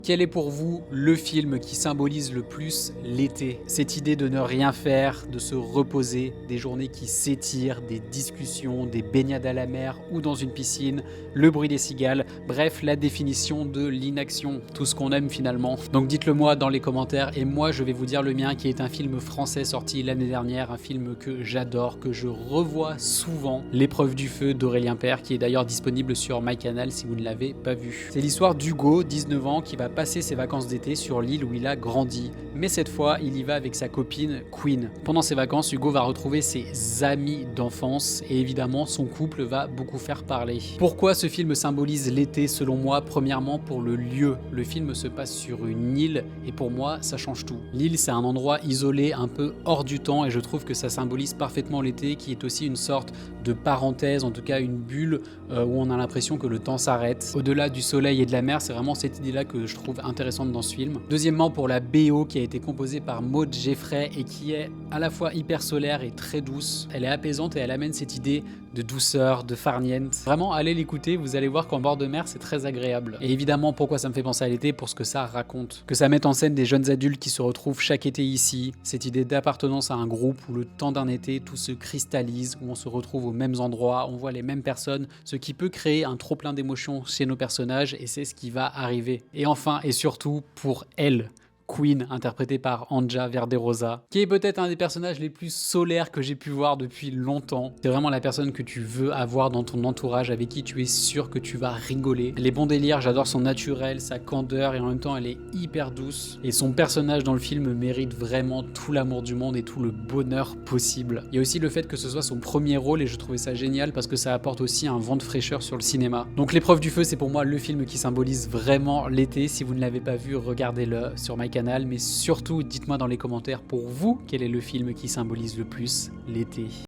Quel est pour vous le film qui symbolise le plus l'été? Cette idée de ne rien faire, de se reposer, des journées qui s'étirent, des discussions, des baignades à la mer ou dans une piscine, le bruit des cigales, bref, la définition de l'inaction, tout ce qu'on aime finalement. Donc dites-le moi dans les commentaires et moi je vais vous dire le mien qui est un film français sorti l'année dernière, un film que j'adore, que je revois souvent, L'épreuve du feu d'Aurélien Père, qui est d'ailleurs disponible sur MyCanal si vous ne l'avez pas vu. C'est l'histoire d'Hugo, 19 ans, qui va passer ses vacances d'été sur l'île où il a grandi. Mais cette fois, il y va avec sa copine Queen. Pendant ses vacances, Hugo va retrouver ses amis d'enfance et évidemment, son couple va beaucoup faire parler. Pourquoi ce film symbolise l'été selon moi? Premièrement, pour le lieu. Le film se passe sur une île et pour moi, ça change tout. L'île, c'est un endroit isolé, un peu hors du temps et je trouve que ça symbolise parfaitement l'été qui est aussi une sorte de parenthèse, en tout cas une bulle où on a l'impression que le temps s'arrête. Au-delà du soleil et de la mer, c'est vraiment cette idée-là que je trouve intéressante dans ce film. Deuxièmement, pour la BO qui a été composée par Maud Geffray et qui est à la fois hyper solaire et très douce. Elle est apaisante et elle amène cette idée de douceur, de farniente. Vraiment, allez l'écouter, vous allez voir qu'en bord de mer, c'est très agréable. Et évidemment, pourquoi ça me fait penser à l'été? Pour ce que ça raconte. Que ça mette en scène des jeunes adultes qui se retrouvent chaque été ici. Cette idée d'appartenance à un groupe où le temps d'un été, tout se cristallise, où on se retrouve aux mêmes endroits, on voit les mêmes personnes, ce qui peut créer un trop plein d'émotions chez nos personnages et c'est ce qui va arriver. Et enfin et surtout pour elle, Queen, interprétée par Anja Verderosa, qui est peut-être un des personnages les plus solaires que j'ai pu voir depuis longtemps. C'est vraiment la personne que tu veux avoir dans ton entourage, avec qui tu es sûr que tu vas rigoler. Elle est bon délire, j'adore son naturel, sa candeur, et en même temps elle est hyper douce. Et son personnage dans le film mérite vraiment tout l'amour du monde et tout le bonheur possible. Il y a aussi le fait que ce soit son premier rôle et je trouvais ça génial parce que ça apporte aussi un vent de fraîcheur sur le cinéma. Donc L'épreuve du feu, c'est pour moi le film qui symbolise vraiment l'été. Si vous ne l'avez pas vu, regardez-le sur MyCanal. Mais surtout, dites-moi dans les commentaires pour vous quel est le film qui symbolise le plus l'été.